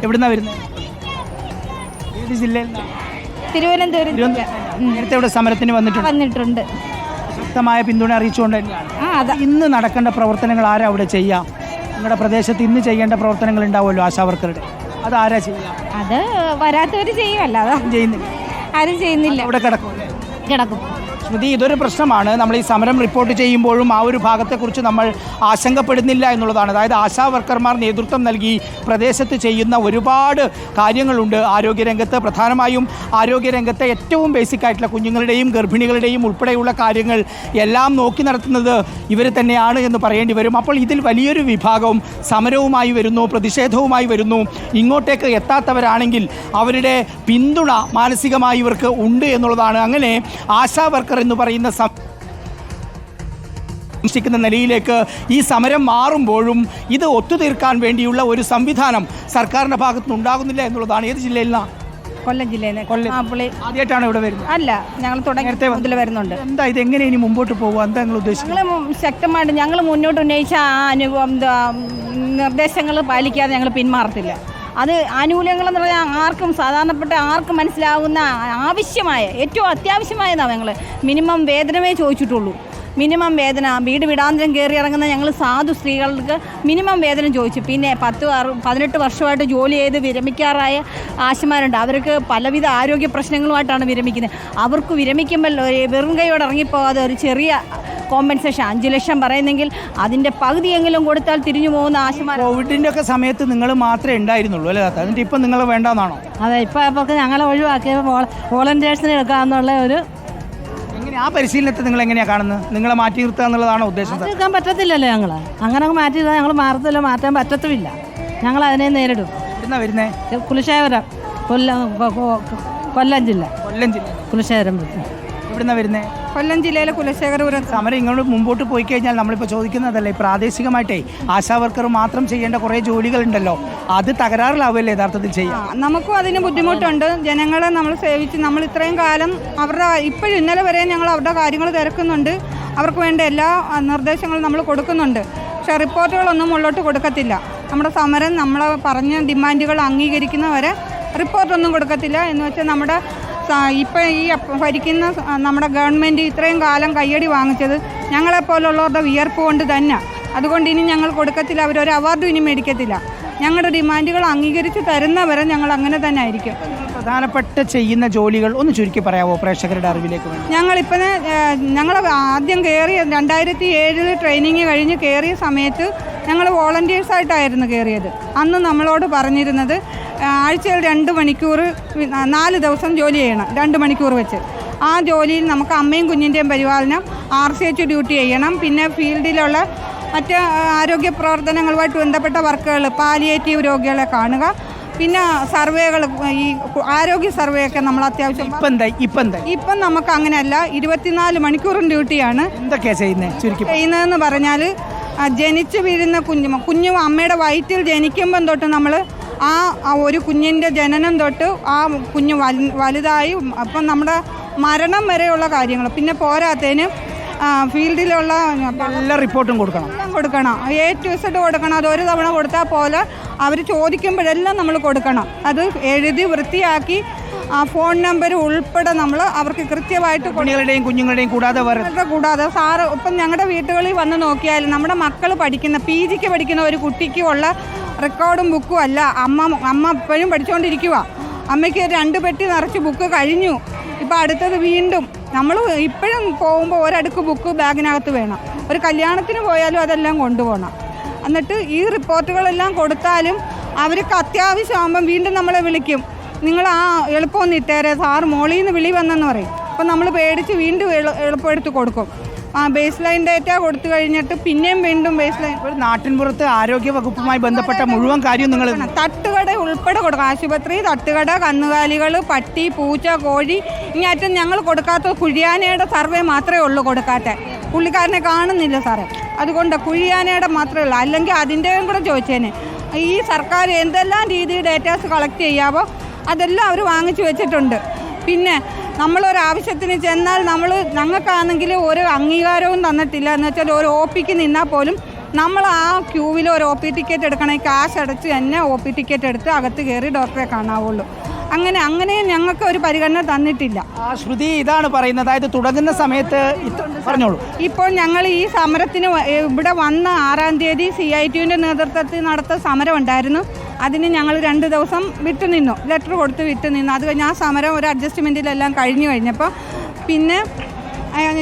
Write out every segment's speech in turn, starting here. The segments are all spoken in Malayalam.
എവിടുന്നാ വരുന്നത്? ഏത് ജില്ലയിൽ? തിരുവനന്തപുരം. നേരത്തെ ഇവിടെ സമരത്തിന് വന്നിട്ടുണ്ട്. ശക്തമായ പിന്തുണ അറിയിച്ചുകൊണ്ട് തന്നെയാണ്. ഇന്ന് നടക്കേണ്ട പ്രവർത്തനങ്ങൾ ആരാ അവിടെ ചെയ്യാം? നിങ്ങളുടെ പ്രദേശത്ത് ഇന്ന് ചെയ്യേണ്ട പ്രവർത്തനങ്ങൾ ഉണ്ടാവുമല്ലോ ആശാവർക്കറുടെ, അത് ആരാ ചെയ്യാം? അത് വരാത്തവർ ചെയ്യുമല്ല, ചെയ്യുന്നില്ല, ആരും ചെയ്യുന്നില്ല. ഇവിടെ കിടക്കും. സ്മൃതി, ഇതൊരു പ്രശ്നമാണ്. നമ്മൾ ഈ സമരം റിപ്പോർട്ട് ചെയ്യുമ്പോഴും ആ ഒരു ഭാഗത്തെക്കുറിച്ച് നമ്മൾ ആശങ്കപ്പെടുന്നില്ല എന്നുള്ളതാണ്. അതായത് ആശാ വർക്കർമാർ നേതൃത്വം നൽകി പ്രദേശത്ത് ചെയ്യുന്ന ഒരുപാട് കാര്യങ്ങളുണ്ട് ആരോഗ്യരംഗത്ത്. പ്രധാനമായും ആരോഗ്യരംഗത്തെ ഏറ്റവും ബേസിക് ആയിട്ടുള്ള കുഞ്ഞുങ്ങളുടെയും ഗർഭിണികളുടെയും ഉൾപ്പെടെയുള്ള കാര്യങ്ങൾ എല്ലാം നോക്കി നടത്തുന്നത് ഇവർ തന്നെയാണ് എന്ന് പറയേണ്ടി വരും. അപ്പോൾ ഇതിൽ വലിയൊരു വിഭാഗവും സമരവുമായി വരുന്നു, പ്രതിഷേധവുമായി വരുന്നു. ഇങ്ങോട്ടേക്ക് എത്താത്തവരാണെങ്കിൽ അവരുടെ പിന്തുണ മാനസികമായി ഇവർക്ക് ഉണ്ട് എന്നുള്ളതാണ്. അങ്ങനെ ആശാ വർക്കർ എന്ന് പറയുന്ന സംരക്ഷിക്കുന്ന നിലയിലേക്ക് ഈ സമരം മാറുമ്പോഴും ഇത് ഒത്തുതീർക്കാൻ വേണ്ടിയുള്ള ഒരു സംവിധാനം സർക്കാരിന്റെ ഭാഗത്തുനിന്ന് ഉണ്ടാകുന്നില്ല എന്നുള്ളതാണ്. ഏത് ജില്ലയിലാണ്? കൊല്ലം ജില്ലയിൽ. ആദ്യമായിട്ടാണ് ഇവിടെ വരുന്നത്? അല്ല, ഞങ്ങൾ തുടങ്ങിയ മുതൽ വരുന്നുണ്ട്. എന്താ ഇത്, എങ്ങനെ ഇനി മുമ്പോട്ട് പോകുക, എന്താ നിങ്ങൾ ഉദ്ദേശിക്കുന്നത്? ഞങ്ങൾ ശക്തമായിട്ട് ഞങ്ങൾ മുന്നോട്ട് ഉന്നയിച്ച ആ അനുഭവം നിർദ്ദേശങ്ങൾ പാലിക്കാതെ ഞങ്ങൾ പിന്മാറത്തില്ല. അത് ആനുകൂല്യങ്ങളെന്ന് പറഞ്ഞാൽ ആർക്കും സാധാരണപ്പെട്ട ആർക്കും മനസ്സിലാവുന്ന ആവശ്യമായ ഏറ്റവും അത്യാവശ്യമായതാണ്. ഞങ്ങൾ മിനിമം വേതനമേ ചോദിച്ചിട്ടുള്ളൂ. മിനിമം വേതന വീട് വീടാന്തരം കയറി ഇറങ്ങുന്ന ഞങ്ങൾ സാധു സ്ത്രീകൾക്ക് മിനിമം വേതനം ചോദിച്ചു. പിന്നെ 18 വർഷമായിട്ട് ജോലി ചെയ്ത് വിരമിക്കാറായ ആശമാരുണ്ട്. അവർക്ക് പലവിധ ആരോഗ്യ പ്രശ്നങ്ങളുമായിട്ടാണ് വിരമിക്കുന്നത്. അവർക്ക് വിരമിക്കുമ്പോൾ വെറും കൈയോടെ ഇറങ്ങിപ്പോകാതെ ഒരു ചെറിയ കോമ്പൻസേഷൻ 5 ലക്ഷം പറയുന്നെങ്കിൽ അതിൻ്റെ പകുതിയെങ്കിലും കൊടുത്താൽ തിരിഞ്ഞു പോകുന്ന ആശമാർ. കോവിഡിൻ്റെ ഒക്കെ സമയത്ത് നിങ്ങൾ മാത്രമേ ഉണ്ടായിരുന്നുള്ളൂ അല്ലേ? അതിൻ്റെ ഇപ്പം നിങ്ങൾ വേണ്ടെന്നാണോ? അതെ, ഇപ്പോൾ ഞങ്ങളെ ഒഴിവാക്കിയപ്പോൾ വോളണ്ടിയേഴ്സിനെ എടുക്കാമെന്നുള്ള ഒരു ആ പരിശീലനത്തെ നിങ്ങൾ എങ്ങനെയാണ് കാണുന്നത്? നിങ്ങളെ മാറ്റി നിർത്തുക എന്നുള്ളതാണോ ഉദ്ദേശം? മാറ്റാൻ പറ്റത്തില്ലല്ലോ. ഞങ്ങൾ അങ്ങനെ മാറ്റി ഞങ്ങൾ മാറത്തില്ല, മാറ്റാൻ പറ്റത്തുമില്ല. ഞങ്ങൾ അതിനെ നേരിടും. എവിടുന്നാ വരുന്നേ? കുലശേഖരം, കൊല്ലം ജില്ല. കുലശേഖരം. എവിടുന്നാ വരുന്നേ? കൊല്ലം ജില്ലയിലെ കുലശേഖരപുരം. സമരം ഇങ്ങോട്ട് മുമ്പോട്ട് പോയി കഴിഞ്ഞാൽ നമ്മളിപ്പോൾ ചോദിക്കുന്നതല്ലേ, പ്രാദേശികമായിട്ടേ ആശാ വർക്കർ മാത്രം ചെയ്യേണ്ട കുറേ ജോലികളുണ്ടല്ലോ, അത് തകരാറിലാവുമല്ലേ യഥാർത്ഥത്തിൽ ചെയ്യാം? നമുക്കും അതിന് ബുദ്ധിമുട്ടുണ്ട്. ജനങ്ങളെ നമ്മൾ സേവിച്ച് നമ്മൾ ഇത്രയും കാലം അവരുടെ ഇപ്പോഴും ഇന്നലെ വരെ ഞങ്ങൾ അവരുടെ കാര്യങ്ങൾ തിരക്കുന്നുണ്ട്. അവർക്ക് വേണ്ട എല്ലാ നിർദ്ദേശങ്ങളും നമ്മൾ കൊടുക്കുന്നുണ്ട്. പക്ഷേ റിപ്പോർട്ടുകളൊന്നും മുള്ളോട്ട് കൊടുക്കത്തില്ല. നമ്മുടെ സമരം നമ്മൾ പറഞ്ഞ ഡിമാൻഡുകൾ അംഗീകരിക്കുന്നവരെ റിപ്പോർട്ടൊന്നും കൊടുക്കത്തില്ല. എന്ന് വെച്ചാൽ നമ്മുടെ ഇപ്പം ഈ ഭരിക്കുന്ന നമ്മുടെ ഗവൺമെൻറ് ഇത്രയും കാലം കയ്യടി വാങ്ങിച്ചത് ഞങ്ങളെപ്പോലുള്ളവരുടെ വിയർപ്പ് കൊണ്ട് തന്നെ. അതുകൊണ്ട് ഇനി ഞങ്ങൾ കൊടുക്കത്തില്ല, അവരൊരു അവാർഡും ഇനി മേടിക്കത്തില്ല. ഞങ്ങളുടെ ഡിമാൻഡുകൾ അംഗീകരിച്ച് തരുന്നവരെ ഞങ്ങൾ അങ്ങനെ തന്നെ ആയിരിക്കും. പ്രധാനപ്പെട്ട ചെയ്യുന്ന ജോലികൾ ഒന്ന് ചുരുക്കി പറയാമോ പ്രേക്ഷകരുടെ അറിവിലേക്ക് വേണ്ടി? ഞങ്ങൾ ആദ്യം കയറിയ 2007 ട്രെയിനിങ് കഴിഞ്ഞ് കയറിയ സമയത്ത് ഞങ്ങൾ വോളണ്ടിയേഴ്സായിട്ടായിരുന്നു കയറിയത്. അന്ന് നമ്മളോട് പറഞ്ഞിരുന്നത് ആഴ്ചയിൽ 2 മണിക്കൂർ 4 ദിവസം ജോലി ചെയ്യണം, 2 മണിക്കൂർ വെച്ച്. ആ ജോലിയിൽ നമുക്ക് അമ്മയും കുഞ്ഞിൻ്റെയും പരിപാലനം, RCH ഡ്യൂട്ടി ചെയ്യണം. പിന്നെ ഫീൽഡിലുള്ള മറ്റ് ആരോഗ്യ പ്രവർത്തനങ്ങളുമായിട്ട് ബന്ധപ്പെട്ട വർക്കുകൾ, പാലിയേറ്റീവ് രോഗികളെ കാണുക, പിന്നെ സർവേകൾ, ഈ ആരോഗ്യ സർവേ ഒക്കെ നമ്മൾ അത്യാവശ്യം. ഇപ്പം നമുക്ക് അങ്ങനെയല്ല, 24 മണിക്കൂറും ഡ്യൂട്ടിയാണ്. എന്തൊക്കെയാണ് ചെയ്യുന്നതെന്ന് പറഞ്ഞാൽ ജനിച്ചു വീഴുന്ന കുഞ്ഞു അമ്മയുടെ വയറ്റിൽ ജനിക്കുമ്പം തൊട്ട് നമ്മൾ ആ ഒരു കുഞ്ഞിൻ്റെ ജനനം തൊട്ട് ആ കുഞ്ഞ് വലുതായി അപ്പം നമ്മുടെ മരണം വരെയുള്ള കാര്യങ്ങൾ, പിന്നെ പോരാത്തതിന് ഫീൽഡിലുള്ള എല്ലാ റിപ്പോർട്ടും കൊടുക്കണം. A to Z കൊടുക്കണം. അത് ഒരു തവണ കൊടുത്താൽ പോലെ അവർ ചോദിക്കുമ്പോഴെല്ലാം നമ്മൾ കൊടുക്കണം. അത് എഴുതി വൃത്തിയാക്കി ഫോൺ നമ്പർ ഉൾപ്പെടെ നമ്മൾ അവർക്ക് കൃത്യമായിട്ട് കുഞ്ഞുങ്ങളുടെയും കൂടാതെ സാറ് ഇപ്പം ഞങ്ങളുടെ വീട്ടുകളിൽ വന്ന് നോക്കിയാൽ നമ്മുടെ മക്കൾ പഠിക്കുന്ന PG പഠിക്കുന്ന ഒരു കുട്ടിക്കുമുള്ള റെക്കോർഡും ബുക്കും അല്ല. അമ്മ ഇപ്പോഴും പഠിച്ചുകൊണ്ടിരിക്കുക. അമ്മയ്ക്ക് 2 പെട്ടി നിറച്ച് ബുക്ക് കഴിഞ്ഞു. ഇപ്പം അടുത്തത് വീണ്ടും നമ്മൾ ഇപ്പോഴും പോകുമ്പോൾ ഒരടുക്ക് ബുക്ക് ബാഗിനകത്ത് വേണം. ഒരു കല്യാണത്തിന് പോയാലും അതെല്ലാം കൊണ്ടുപോകണം. എന്നിട്ട് ഈ റിപ്പോർട്ടുകളെല്ലാം കൊടുത്താലും അവർക്ക് അത്യാവശ്യമാകുമ്പം വീണ്ടും നമ്മളെ വിളിക്കും. നിങ്ങൾ ആ എളുപ്പമൊന്നും ഇട്ടേരെ സാർ മോളിൽ നിന്ന് വിളി വന്നെന്ന് പറയും. അപ്പം നമ്മൾ പേടിച്ച് വീണ്ടും എളുപ്പമെടുത്ത് കൊടുക്കും. ബേസ് ലൈൻ ഡേറ്റ കൊടുത്തു കഴിഞ്ഞിട്ട് പിന്നെയും വീണ്ടും ബേസ് ലൈൻ. നാട്ടിൻപുറത്ത് ആരോഗ്യ വകുപ്പുമായി ബന്ധപ്പെട്ട മുഴുവൻ കാര്യം നിങ്ങൾ തട്ടുകട ഉൾപ്പെടെ കൊടുക്കും. ആശുപത്രി, തട്ടുകട, കന്നുകാലികൾ, പട്ടി, പൂച്ച, കോഴി. ഇങ്ങേറ്റം ഞങ്ങൾ കൊടുക്കാത്ത കുഴിയാനയുടെ സർവേ മാത്രമേ ഉള്ളൂ കൊടുക്കാത്ത. പുള്ളിക്കാരനെ കാണുന്നില്ല സാറേ. അതുകൊണ്ട് കുഴിയാനയുടെ മാത്രമേ ഉള്ളൂ. അല്ലെങ്കിൽ അതിൻ്റെയും കൂടെ ചോദിച്ചേനെ. ഈ സർക്കാർ എന്തെല്ലാം രീതിയിൽ ഡേറ്റാസ് കളക്ട് ചെയ്യാവോ അതെല്ലാം അവർ വാങ്ങിച്ചു വെച്ചിട്ടുണ്ട്. പിന്നെ നമ്മളൊരാവശ്യത്തിന് ചെന്നാൽ ഞങ്ങൾക്കാണെങ്കിൽ ഒരു അംഗീകാരവും തന്നിട്ടില്ല. എന്ന് വെച്ചാൽ ഒരു OPക്ക് നിന്നാൽ പോലും നമ്മൾ ആ ക്യൂവിൽ ഒരു ഒ പി ടിക്കറ്റ് എടുക്കണമെങ്കിൽ കാശ് അടച്ച് തന്നെ ഒ പി ടിക്കറ്റ് എടുത്ത് അകത്ത് കയറി ഡോക്ടറെ കാണാവുള്ളൂ. അങ്ങനെ ഞങ്ങൾക്ക് ഒരു പരിഗണന തന്നിട്ടില്ല. ശ്രുതി ഇതാണ് പറയുന്നത്, അതായത് തുടങ്ങുന്ന സമയത്ത് പറഞ്ഞോളൂ. ഇപ്പോൾ ഞങ്ങൾ ഈ സമരത്തിന് ഇവിടെ വന്ന 6-ാം തീയതി CITUവിൻ്റെ നേതൃത്വത്തിൽ നടത്തുന്ന സമരം ഉണ്ടായിരുന്നു. അതിന് ഞങ്ങൾ 2 ദിവസം വിട്ടുനിന്നു, ലെറ്റർ കൊടുത്ത് വിട്ടുനിന്നു. അത് കഴിഞ്ഞ് ആ സമരം ഒരു അഡ്ജസ്റ്റ്മെൻറ്റിലെല്ലാം കഴിഞ്ഞപ്പോൾ പിന്നെ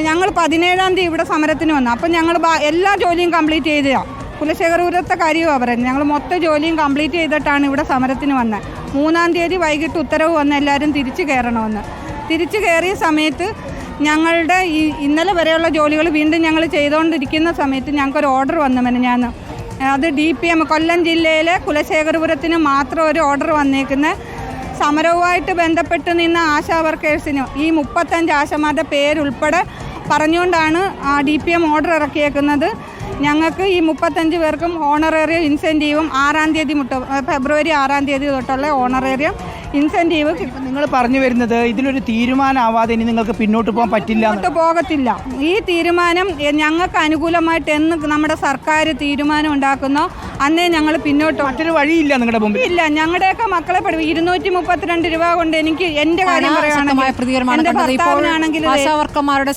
ഞങ്ങൾ 17-ാം തീയതി ഇവിടെ സമരത്തിന് വന്നു. അപ്പം ഞങ്ങൾ എല്ലാ ജോലിയും കംപ്ലീറ്റ് ചെയ്തതാണ്. കുലശേഖരപുരത്തെ കാര്യമാണ് പറയുന്നത്. ഞങ്ങൾ മൊത്തം ജോലിയും കംപ്ലീറ്റ് ചെയ്തിട്ടാണ് ഇവിടെ സമരത്തിന് വന്നത്. 3-ാം തീയതി വൈകിട്ട് ഉത്തരവ് വന്ന് എല്ലാവരും തിരിച്ചു കയറണമെന്ന്. തിരിച്ചു കയറിയ സമയത്ത് ഞങ്ങളുടെ ഈ ഇന്നലെ വരെയുള്ള ജോലികൾ വീണ്ടും ഞങ്ങൾ ചെയ്തുകൊണ്ടിരിക്കുന്ന സമയത്ത് ഞങ്ങൾക്കൊരു ഓർഡർ വന്നു. അത് DPM കൊല്ലം ജില്ലയിലെ കുലശേഖരപുരത്തിന് മാത്രം ഒരു ഓർഡർ വന്നേക്കുന്നത്. സമരവുമായിട്ട് ബന്ധപ്പെട്ട് നിന്ന ആശാ വർക്കേഴ്സിന് ഈ 35 ആശമാരുടെ പേരുൾപ്പെടെ പറഞ്ഞുകൊണ്ടാണ് DPM ഓർഡർ ഇറക്കിയേക്കുന്നത്. ഞങ്ങൾക്ക് ഈ 35 പേർക്കും ഓണറേറിയം ഇൻസെൻറ്റീവും 6-ാം തീയതി ഫെബ്രുവരി 6-ാം തീയതി തൊട്ടുള്ള ഓണറേറിയം ഇൻസെൻറ്റീവ്. നിങ്ങൾ പറഞ്ഞു വരുന്നത് ഇതിലൊരു തീരുമാനമാവാതെ ഇനി നിങ്ങൾക്ക് പിന്നോട്ട് പോകാൻ പറ്റില്ല, പോകത്തില്ല. ഈ തീരുമാനം ഞങ്ങൾക്ക് അനുകൂലമായിട്ട് എന്ന് നമ്മുടെ സർക്കാർ തീരുമാനം ഉണ്ടാക്കുന്നോ അന്നേ ഞങ്ങൾ പിന്നോട്ട്. മറ്റൊരു വഴിയില്ല നിങ്ങളുടെ മുമ്പിൽ. ഇല്ല, ഞങ്ങളുടെയൊക്കെ മക്കളെ പഠിപ്പിക്കും. 232 രൂപ കൊണ്ട് എനിക്ക് എൻ്റെ കാര്യം പറയുകയാണെങ്കിൽ, എൻ്റെ ഭർത്താവിനാണെങ്കിൽ ആശാവർക്കർമാരുടെ